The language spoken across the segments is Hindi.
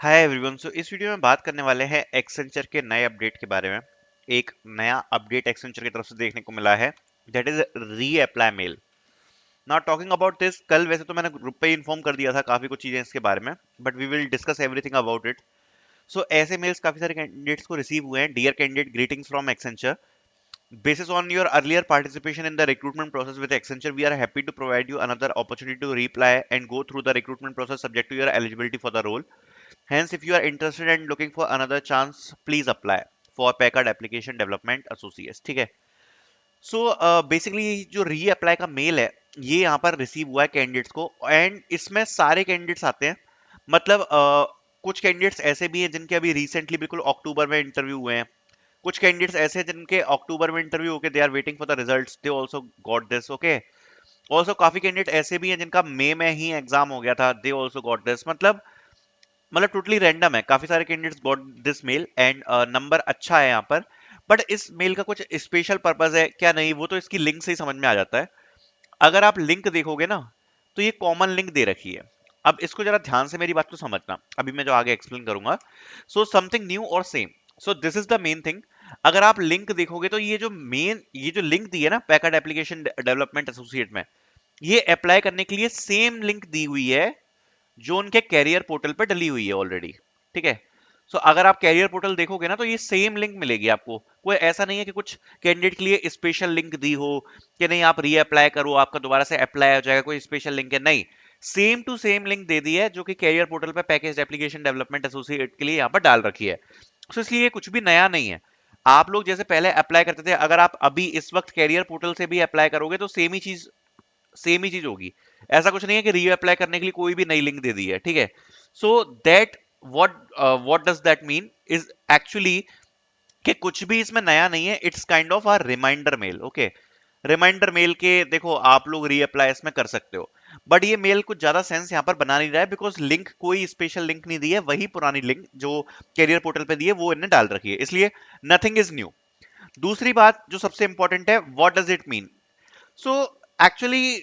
Hi everyone. सो इस वीडियो में बात करने वाले हैं एक्सेंचर के नए अपडेट के बारे में। एक नया अपडेट एक्सेंचर की तरफ से देखने को मिला है, that is reapply mail. Not talking about this, कल वैसे तो मैंने ग्रुप पे इन्फॉर्म कर दिया था काफी कुछ चीजें इसके बारे में, but we will discuss everything about it. So ऐसे मेल्स काफी सारे कैंडिडेट्स को रिसीव हुए हैं। Dear candidate, greetings from Accenture. Basis on your earlier participation in the recruitment process with Accenture, we are happy to provide you another opportunity to reapply and go through the recruitment process subject to your eligibility for the role. Hence, if you are interested and looking for another chance, please apply for Packard Application Development Associates. ठीक है। सो बेसिकली जो री अप्लाई का मेल है, ये यहाँ पर रिसीव हुआ है कैंडिडेट्स को, एंड इसमें सारे कैंडिडेट्स आते हैं। मतलब कुछ कैंडिडेट्स ऐसे भी हैं जिनके अभी रिसेंटली बिल्कुल अक्टूबर में इंटरव्यू हुए हैं। कुछ कैंडिडेट्स ऐसे हैं जिनके अक्टूबर में इंटरव्यू होके they are waiting for the results, they also got this. Okay. Also काफी कैंडिडेट ऐसे भी हैं जिनका मई में ही एग्जाम हो गया था, दे आल्सो गॉट दिस। मतलब टोटली रैंडम है। काफी सारे candidates got this male and number अच्छा है यहाँ पर। बट इस मेल का कुछ स्पेशल पर्पस है क्या, नहीं, वो तो इसकी लिंक से ही समझ में आ जाता है। अगर आप लिंक देखोगे ना, तो ये कॉमन लिंक दे रखी है। अब इसको जरा ध्यान से मेरी बात को समझना, अभी मैं जो आगे एक्सप्लेन करूंगा। सो समथिंग न्यू और same, so this is the main thing. अगर आप लिंक देखोगे तो ये जो लिंक दी है ना पैकेट एप्लीकेशन डेवलपमेंट एसोसिएट में, ये अप्लाई करने के लिए सेम लिंक दी हुई है जो उनके कैरियर पोर्टल पर डली हुई है ऑलरेडी। ठीक है। सो अगर आप कैरियर पोर्टल देखोगे ना, तो ये सेम लिंक मिलेगी आपको। कोई ऐसा नहीं है कि कुछ कैंडिडेट के लिए स्पेशल लिंक दी हो कि नहीं आप रीअप्लाई करो आपका दोबारा से अप्लाई हो जाएगा, कोई स्पेशल लिंक है नहीं। सेम टू सेम लिंक दे दी है जो कि कैरियर पोर्टल पे पैकेज एप्लीकेशन डेवलपमेंट एसोसिएट के लिए यहाँ पर डाल रखी है। तो इसलिए ये कुछ भी नया नहीं है। आप लोग जैसे पहले अप्लाई करते थे, अगर आप अभी इस वक्त कैरियर पोर्टल से भी अप्लाई करोगे तो सेम ही चीज होगी। ऐसा कुछ नहीं है कि रीअप्लाई करने के लिए कोई भी नई लिंक दे दी है। ठीक है। So that what what does that mean is actually कि कुछ भी इसमें नया नहीं है। It's kind of a reminder mail. Okay. Reminder mail के देखो आप लोग रीअप्लाई इसमें कर सकते हो। बट ये मेल कुछ ज्यादा सेंस यहाँ पर बना नहीं रहा है, बिकॉज लिंक कोई स्पेशल लिंक नहीं दी है, वही पुरानी लिंक जो कैरियर पोर्टल पे दी है वो इन्हें डाल रखी है, इसलिए नथिंग इज न्यू। दूसरी बात जो सबसे इंपॉर्टेंट है, what does it mean. So actually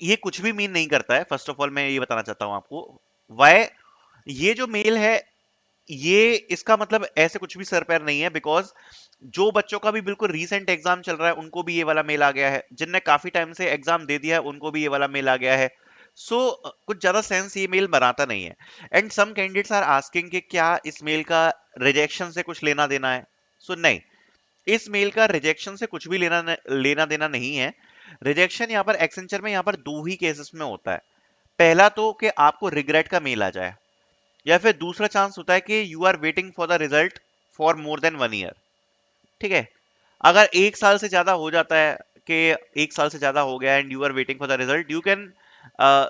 ये कुछ भी मीन नहीं करता है। फर्स्ट ऑफ ऑल मैं ये बताना चाहता हूं आपको वाई ये जो मेल है, ये इसका मतलब ऐसे कुछ भी सर पैर नहीं है। बिकॉज जो बच्चों का भी बिल्कुल रीसेंट एग्जाम चल रहा है उनको भी ये वाला मेल आ गया है, जिनने काफी टाइम से एग्जाम दे दिया है उनको भी ये वाला मेल आ गया है। सो कुछ ज्यादा सेंस ये मेल बनाता नहीं है। And some candidates are asking कि क्या इस मेल का रिजेक्शन से कुछ लेना देना है। सो नहीं, इस मेल का रिजेक्शन से कुछ भी लेना देना नहीं है। रिजेक्शन यहाँ पर एक्सेंचर में यहाँ पर दो ही केसेस में होता है। पहला तो कि आपको रिग्रेट का मेल आ जाए, या फिर दूसरा चांस होता है कि you are waiting for the result for more than 1 year. ठीक है। अगर 1 साल से ज्यादा हो जाता है कि 1 साल से ज्यादा हो गया and you are waiting for the result, you can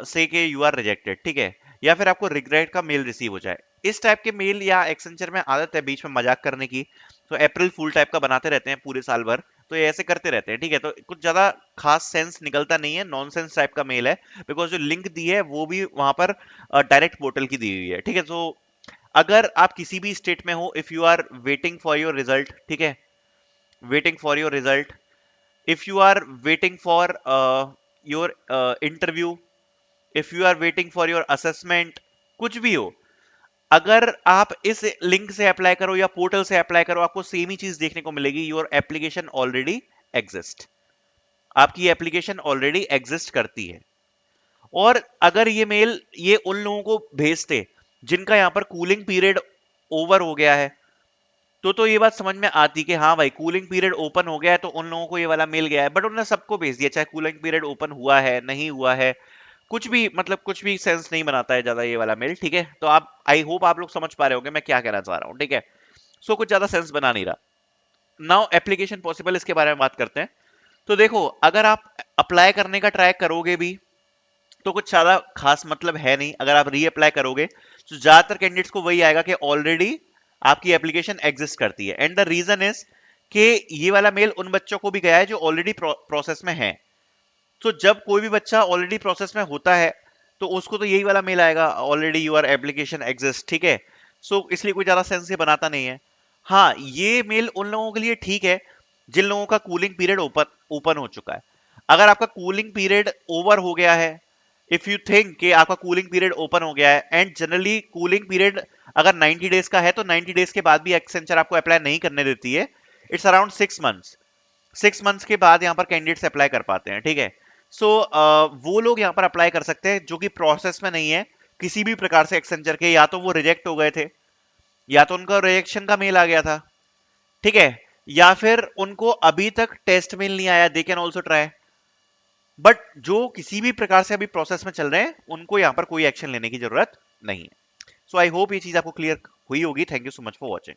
say कि यू आर रिजेक्टेड। ठीक है। या फिर आपको रिग्रेट का मेल रिसीव हो जाए। इस टाइप के मेल या एक्सेंचर में आदत है बीच में मजाक करने की, तो अप्रैल फूल टाइप का बनाते रहते हैं पूरे साल भर। तो ये ऐसे करते रहते हैं। ठीक है। तो कुछ ज्यादा खास सेंस निकलता नहीं है, नॉनसेंस टाइप का मेल है। बिकॉज जो लिंक दी है वो भी वहां पर डायरेक्ट पोर्टल की दी हुई है। ठीक है। तो अगर आप किसी भी स्टेट में हो, if you are waiting for your result, ठीक है, waiting for your result, if you are waiting for your interview, if you are waiting for your assessment, कुछ भी हो, अगर आप इस लिंक से अप्लाई करो या पोर्टल से अप्लाई करो, आपको सेम ही चीज देखने को मिलेगी, योर एप्लीकेशन ऑलरेडी एग्जिस्ट। आपकी एप्लीकेशन ऑलरेडी एग्जिस्ट करती है। और अगर ये मेल ये उन लोगों को भेजते जिनका यहाँ पर कूलिंग पीरियड ओवर हो गया है, तो ये बात समझ में आती कि हाँ भाई कूलिंग पीरियड ओपन हो गया है, तो उन लोगों को ये वाला मिल गया है। बट उन्होंने सबको भेज दिया, चाहे कूलिंग पीरियड ओपन हुआ है नहीं हुआ है, कुछ भी मतलब कुछ भी सेंस नहीं बनाता है ज्यादा ये वाला मेल। ठीक है। तो आप, आई होप आप लोग समझ पा रहे होंगे मैं क्या कहना चाह रहा हूँ। ठीक है। सो कुछ ज्यादा सेंस बना नहीं रहा। नाउ एप्लीकेशन पॉसिबल, इसके बारे में बात करते हैं। तो देखो, अगर आप अप्लाई करने का ट्राई करोगे भी तो कुछ ज्यादा खास मतलब है नहीं। अगर आप रीअप्लाई करोगे तो ज्यादातर कैंडिडेट्स को वही आएगा कि ऑलरेडी आपकी एप्लीकेशन एग्जिस्ट करती है। एंड द रीजन इज कि ये वाला मेल उन बच्चों को भी गया है जो ऑलरेडी प्रोसेस में है। तो जब कोई भी बच्चा ऑलरेडी प्रोसेस में होता है तो उसको तो यही वाला मेल आएगा, ऑलरेडी यूर एप्लीकेशन एग्जिस्ट। ठीक है। सो इसलिए कोई ज्यादा सेंस ये बनाता नहीं है। हाँ, ये मेल उन लोगों के लिए ठीक है जिन लोगों का कूलिंग पीरियड ओपन ओपन हो चुका है। अगर आपका कूलिंग पीरियड ओवर हो गया है, इफ यू थिंक कि आपका कूलिंग पीरियड ओपन हो गया है, एंड जनरली कूलिंग पीरियड अगर 90 डेज का है तो 90 डेज के बाद भी एक्सेंचर आपको अप्लाई नहीं करने देती है, इट्स अराउंड 6 मंथ्स। 6 मंथ्स के बाद यहाँ पर कैंडिडेट्स अप्लाई कर पाते हैं, ठीक है। सो वो लोग यहाँ पर अप्लाई कर सकते हैं जो कि प्रोसेस में नहीं है किसी भी प्रकार से एक्सेंचर के, या तो वो रिजेक्ट हो गए थे, या तो उनका रिजेक्शन का मेल आ गया था, ठीक है, या फिर उनको अभी तक टेस्ट मेल नहीं आया, they can also try. But जो किसी भी प्रकार से अभी प्रोसेस में चल रहे हैं उनको यहाँ पर कोई एक्शन लेने की जरूरत नहीं है। सो आई होप ये चीज आपको क्लियर हुई होगी। Thank you so much for watching.